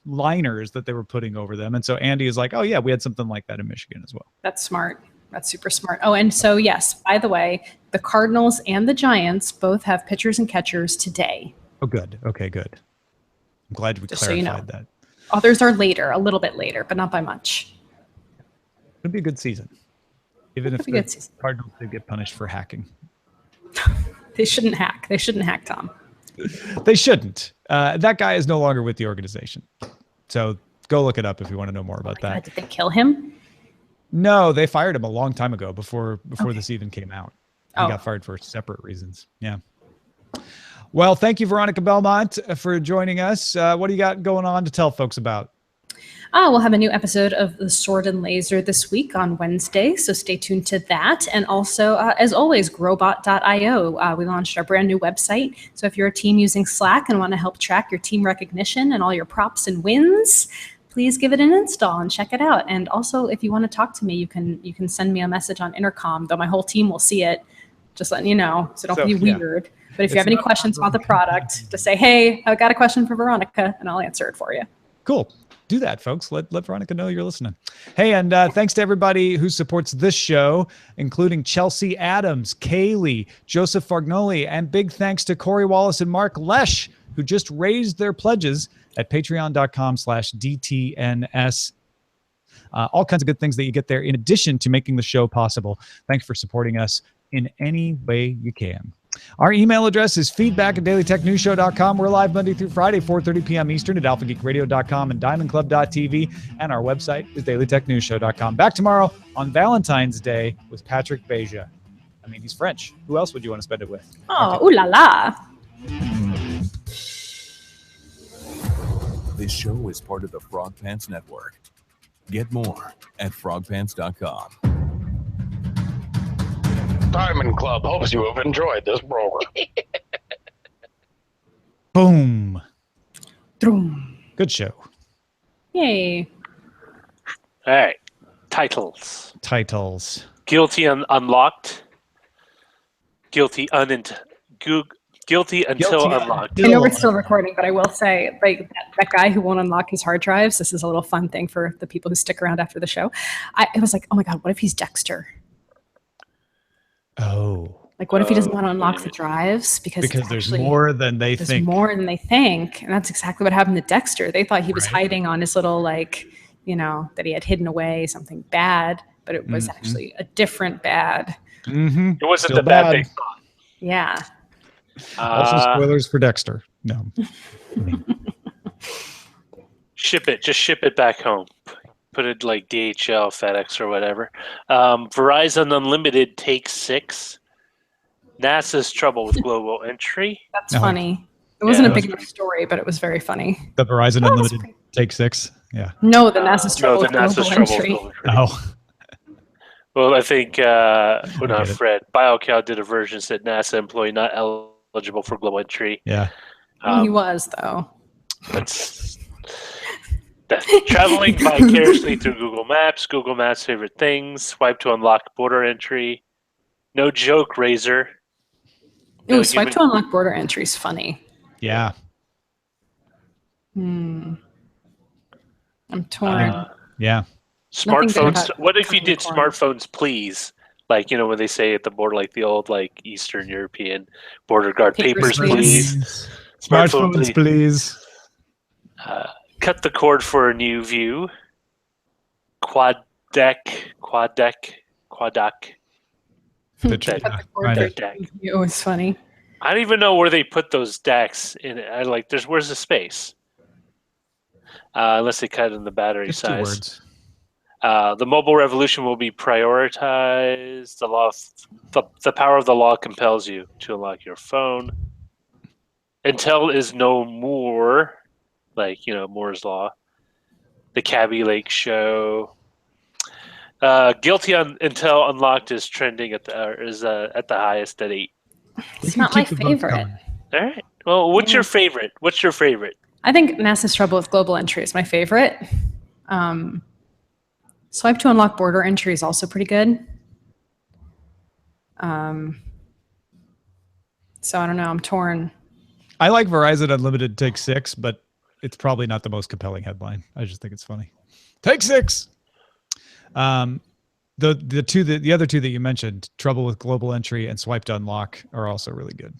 liners that they were putting over them. And so Andy is like, oh yeah, we had something like that in Michigan as well. That's smart. That's super smart. Oh, and so yes, by the way, the Cardinals and the Giants both have pitchers and catchers today. Oh, good. Okay, good. I'm glad we clarified that. Others are later, a little bit later, but not by much. It'll be a good season. Even if the Cardinals did get punished for hacking. They shouldn't hack. They shouldn't hack, Tom. They shouldn't. That guy is no longer with the organization. So go look it up if you want to know more about that. Did they kill him? No, they fired him a long time ago before this even came out. He Oh. got fired for separate reasons. Yeah. Well, thank you, Veronica Belmont, for joining us. What do you got going on to tell folks about? We'll have a new episode of The Sword and Laser this week on Wednesday, so stay tuned to that. And also, as always, growbot.io. We launched our brand new website. So if you're a team using Slack and want to help track your team recognition and all your props and wins, please give it an install and check it out. And also, if you want to talk to me, you can send me a message on Intercom, though my whole team will see it. Just letting you know, so don't be weird. But if you have any questions about the product, just say, hey, I've got a question for Veronica, and I'll answer it for you. Cool. Do that, folks. Let Veronica know you're listening. Hey, and thanks to everybody who supports this show, including Chelsea Adams, Kaylee, Joseph Fargnoli, and big thanks to Corey Wallace and Mark Lesh, who just raised their pledges at patreon.com/DTNS. All kinds of good things that you get there in addition to making the show possible. Thanks for supporting us in any way you can. Our email address is feedback@dailytechnewsshow.com. We're live Monday through Friday, 4:30 p.m. Eastern at alphageekradio.com and diamondclub.tv. And our website is dailytechnewsshow.com. Back tomorrow on Valentine's Day with Patrick Beja. I mean, he's French. Who else would you want to spend it with? Oh, ooh la la. This show is part of the Frog Pants Network. Get more at frogpants.com. Diamond Club hopes you have enjoyed this program. Boom. Drum. Good show. Yay. All right. Titles. Guilty Unlocked. Guilty until unlocked. I know we're still recording, but I will say, like that guy who won't unlock his hard drives. This is a little fun thing for the people who stick around after the show. It was like, oh my god, what if he's Dexter? Oh. Like, what if he doesn't want to unlock the drives because there's more than they think. There's more than they think, and that's exactly what happened to Dexter. They thought he was hiding on his little, like, that he had hidden away something bad, but it was actually a different bad. Mm-hmm. It wasn't the bad they thought. Yeah. Also, spoilers for Dexter. No. Ship it. Just ship it back home. Put it like DHL, FedEx, or whatever. Verizon Unlimited takes 6. NASA's trouble with global entry. That's funny. It wasn't a big enough story, but it was very funny. The Verizon Unlimited take 6. Yeah. No, the NASA's trouble with NASA's global trouble entry. with global entry. Oh. Well, I think, not Fred. BioCow did a version that said NASA employee not eligible for global entry. Yeah. He was, though. That's traveling vicariously through Google Maps favorite things, swipe to unlock border entry. No joke, Razer. Ooh, swipe to unlock border entry is funny. Yeah. I'm torn. Yeah. Smartphones. What if you did smartphones, please? Like, when they say at the border, like the old, like Eastern European border guard, papers please. Smartphones, please. Cut the cord for a new view. Quad deck. It was funny. I don't even know where they put those decks in. Where's the space? Unless they cut in the battery Just size. 2 words. The mobile revolution will be prioritized. The power of the law compels you to unlock your phone. Intel is no more, Moore's Law. The Cabby Lake Show. Guilty on Intel Unlocked is trending at the highest at 8. It's not my favorite. All right. Well, what's your favorite? I think NASA's trouble with global entry is my favorite. Swipe to unlock border entry is also pretty good. So I don't know. I'm torn. I like Verizon Unlimited take 6, but it's probably not the most compelling headline. I just think it's funny. Take 6. The other two that you mentioned, trouble with global entry and swipe to unlock, are also really good.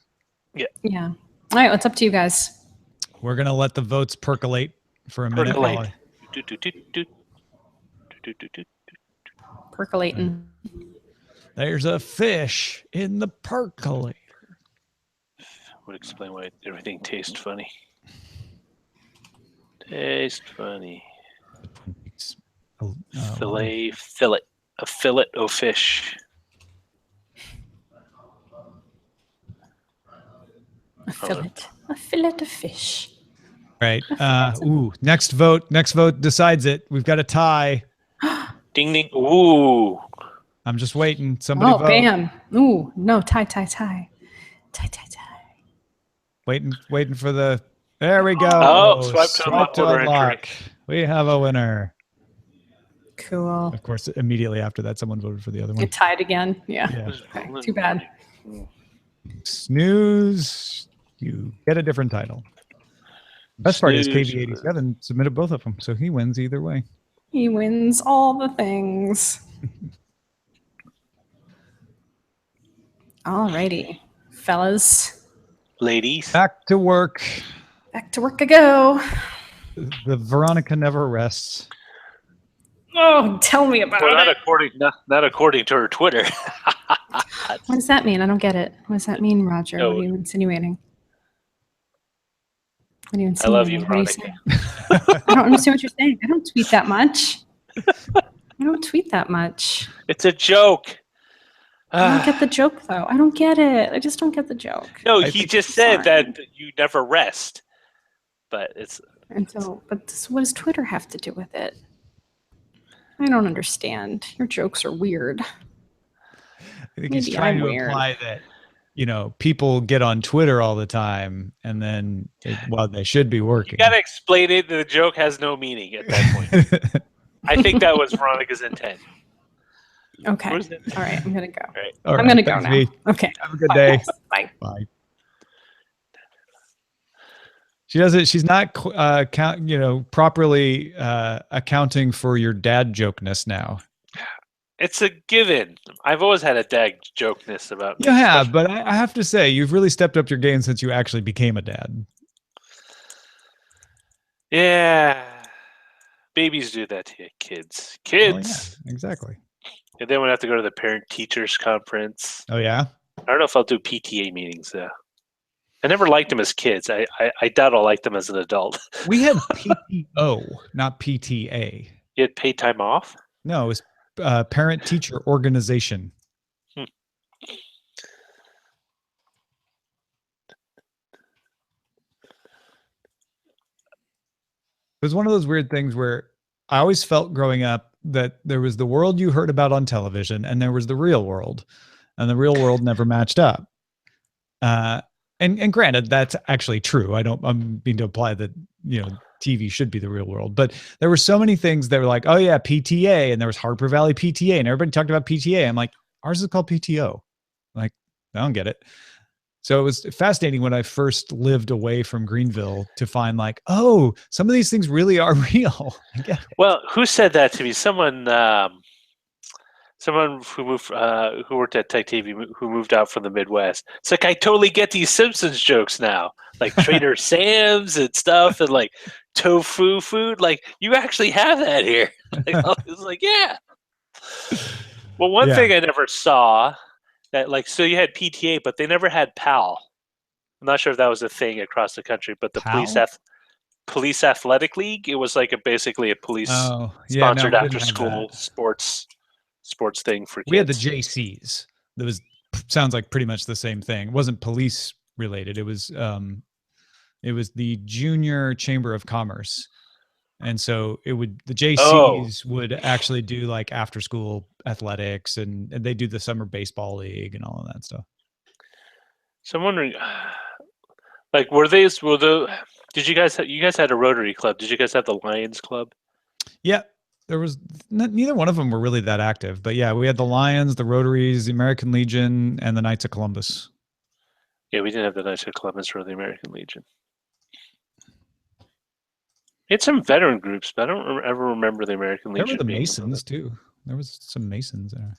Yeah. All right. What's up to you guys? We're gonna let the votes percolate for a minute. Percolating. There's a fish in the percolator. Would explain why everything tastes funny. Taste funny. Fillet. A fillet o' fish. A fillet of fish. Right. Next vote decides it. We've got a tie. Ding ding. Ooh. I'm just waiting. Somebody vote. Bam. Ooh, no, tie. Waiting for the. There we go. Oh, swipe to Swipe to order unlock. entry. We have a winner. Cool. Of course, immediately after that, someone voted for the other one. Get tied again. Yeah. Okay, too bad. Snooze. You get a different title. Best part is KV87 submitted both of them, so he wins either way. He wins all the things. Alrighty, fellas. Ladies. Back to work. Back to work I go. The Veronica never rests. Oh, tell me about Well, it. not according to her Twitter. What does that mean? I don't get it. What does that mean, Roger? No. What are you insinuating? What are you I love you, insinuating? What are you Veronica. saying? I don't understand what you're saying. I don't tweet that much. I don't tweet that much. It's a joke. I don't get the joke, though. I don't get it. I just don't get the joke. No, he just said Sorry. that you never rest. But it's What does Twitter have to do with it? I don't understand. Your jokes are weird. I think he's trying to imply that, people get on Twitter all the time, and then they should be working. You gotta explain it. The joke has no meaning at that point. I think that was Veronica's intent. Okay. All right. I'm gonna go. All right. I'm gonna go now. V. Okay. Have a good day. Guys. Bye. Bye. She doesn't. She's not, properly accounting for your dad jokeness now. It's a given. I've always had a dad jokeness about. You have, but I have to say, you've really stepped up your game since you actually became a dad. Yeah, babies do that to you, kids. Well, yeah, exactly. And then we'll have to go to the parent-teachers conference. Oh yeah. I don't know if I'll do PTA meetings though. I never liked them as kids. I doubt I'll like them as an adult. We had PTO, not PTA. You had paid time off? No, it was parent-teacher organization. It was one of those weird things where I always felt growing up that there was the world you heard about on television and there was the real world, and the real world never matched up. And granted, that's actually true. I'm being to imply that, TV should be the real world, but there were so many things that were like, oh yeah, PTA, and there was Harper Valley PTA, and everybody talked about PTA. I'm like, ours is called PTO. Like, I don't get it. So it was fascinating when I first lived away from Greenville to find like, oh, some of these things really are real. I get it. Well, who said that to me? Someone who moved, who worked at Tech TV, who moved out from the Midwest. It's like, I totally get these Simpsons jokes now, like Trader Sam's and stuff, and like tofu food. Like, you actually have that here. I was like, yeah. Well, one thing I never saw that, so you had PTA, but they never had PAL. I'm not sure if that was a thing across the country, but the Police Athletic League. It was like basically a police sponsored after school sports thing for kids. We had the JCs. That sounds like pretty much the same thing. It wasn't police related. It was the Junior Chamber of Commerce. And so the JCs would actually do like after school athletics, and they do the summer baseball league and all of that stuff. So I'm wondering, like, did you guys had a Rotary Club? Did you guys have the Lions Club? Yeah. There was neither one of them were really that active, but yeah, we had the Lions, the Rotaries, the American Legion, and the Knights of Columbus. Yeah, we didn't have the Knights of Columbus or the American Legion. We had some veteran groups, but I don't ever remember the American Legion. There were the Masons too. There was some Masons there.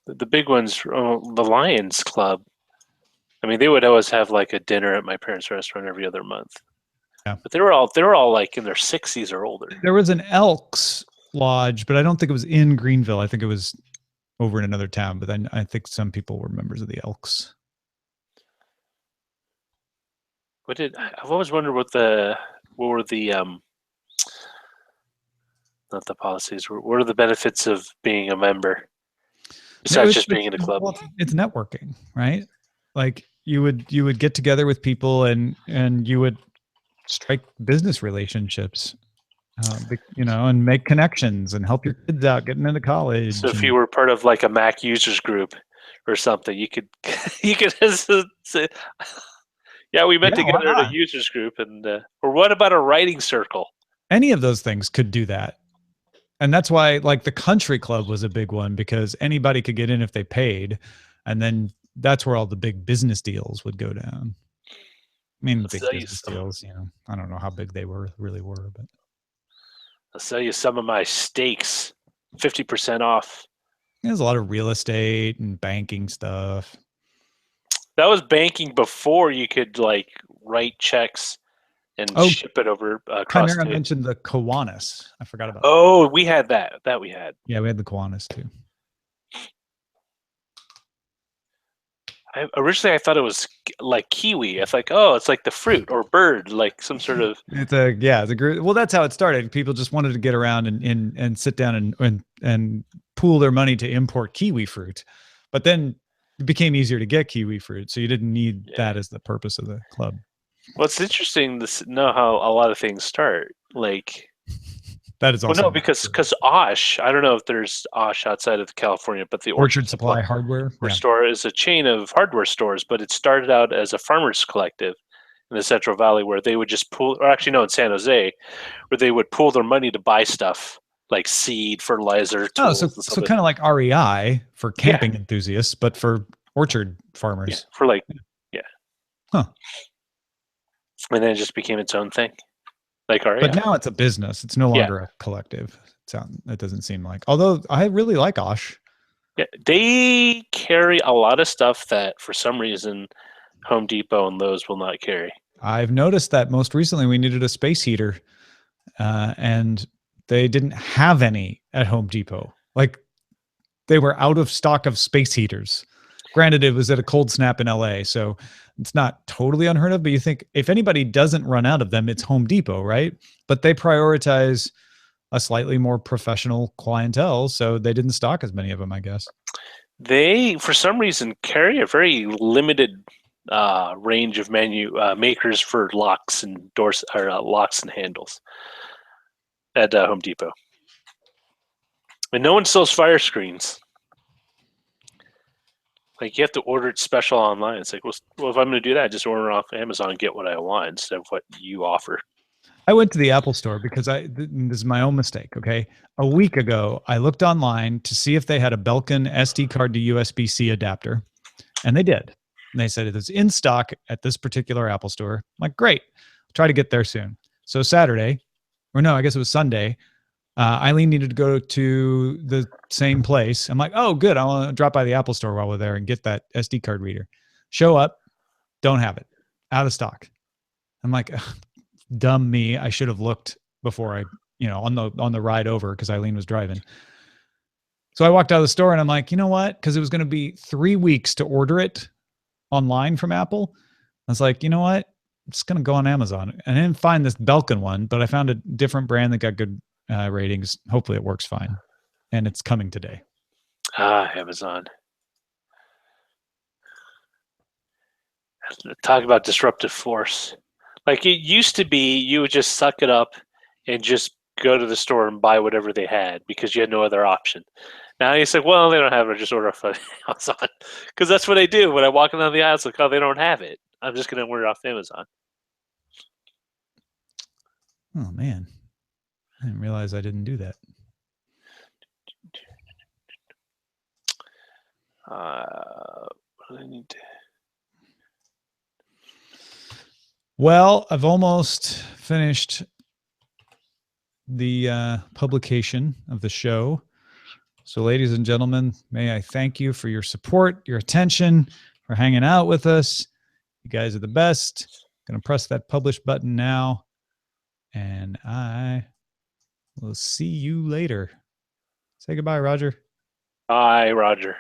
The big ones, the Lions Club. I mean, they would always have like a dinner at my parents' restaurant every other month. Yeah. But they were all like in their 60s or older. There was an Elks Lodge, but I don't think it was in Greenville. I think it was over in another town, but then I think some people were members of the Elks. I've always wondered what were the not the policies. What are the benefits of being a member No, besides just being in a club? well, it's networking, right? Like you would get together with people and you would strike business relationships, and make connections and help your kids out getting into college. So if you were part of like a Mac users group or something, you could you could say, yeah, we met Yeah, why together at a not? users group, and or what about a writing circle? Any of those things could do that. And that's why like the country club was a big one, because anybody could get in if they paid. And then that's where all the big business deals would go down. I mean, the big Sell you business some. deals, I don't know how big they really were, but I'll sell you some of my steaks, 50% off. there's a lot of real estate and banking stuff. That was banking before you could like write checks and ship it over across. Chimera mentioned the Kiwanis. I forgot about. Oh, we had that. That we had. Yeah, we had the Kiwanis too. Originally, I thought it was like kiwi. I was like, oh, it's like the fruit or bird, like some sort of. It's a group. Well, that's how it started. People just wanted to get around and sit down and pool their money to import kiwi fruit, but then it became easier to get kiwi fruit, so you didn't need that as the purpose of the club. Well, it's interesting to know how a lot of things start. Like that is also no, because Osh. I don't know if there's Osh outside of California, but the Orchard Supply Hardware store is a chain of hardware stores. But it started out as a farmers collective in the Central Valley, where they would just pool, or actually no, in San Jose, where they would pool their money to buy stuff like seed, fertilizer. Tools, so kind of like REI for camping enthusiasts, but for orchard farmers. For like, huh. And then it just became its own thing. Like REI. But now it's a business. It's no longer a collective. It doesn't seem like. Although I really like Osh. Yeah, they carry a lot of stuff that for some reason Home Depot and Lowe's will not carry. I've noticed that most recently we needed a space heater, and they didn't have any at Home Depot. Like they were out of stock of space heaters. Granted, it was at a cold snap in LA, so it's not totally unheard of, but you think if anybody doesn't run out of them, it's Home Depot, right? But they prioritize a slightly more professional clientele, so they didn't stock as many of them, I guess. They, for some reason, carry a very limited range of makers for locks and doors, or locks and handles at Home Depot. And no one sells fire screens. Like you have to order it special online. It's like, well, if I'm going to do that, just order it off Amazon and get what I want instead of what you offer. I went to the Apple store because this is my own mistake. Okay. A week ago, I looked online to see if they had a Belkin SD card to USB-C adapter, and they did. And they said it was in stock at this particular Apple store. I'm like, great. I'll try to get there soon. So Saturday, or no, I guess it was Sunday, Eileen needed to go to the same place. I'm like, oh, good. I want to drop by the Apple store while we're there and get that SD card reader. Show up, don't have it, out of stock. I'm like, dumb me. I should have looked before I, on the ride over, because Eileen was driving. So I walked out of the store and I'm like, you know what? Because it was going to be 3 weeks to order it online from Apple. I was like, you know what? I'm just going to go on Amazon. And I didn't find this Belkin one, but I found a different brand that got good ratings. Hopefully it works fine. And it's coming today. Amazon. Talk about disruptive force. Like it used to be, you would just suck it up and just go to the store and buy whatever they had because you had no other option. Now you say, well, they don't have it, just order off Amazon. Because that's what I do when I walk down the aisle. It's like, oh, they don't have it. I'm just going to order off Amazon. Oh, man. I didn't realize I didn't do that. What do I need to... Well, I've almost finished the publication of the show. So, ladies and gentlemen, may I thank you for your support, your attention, for hanging out with us. You guys are the best. Going to press that publish button now, and I will see you later. Say goodbye, Roger. Bye, Roger.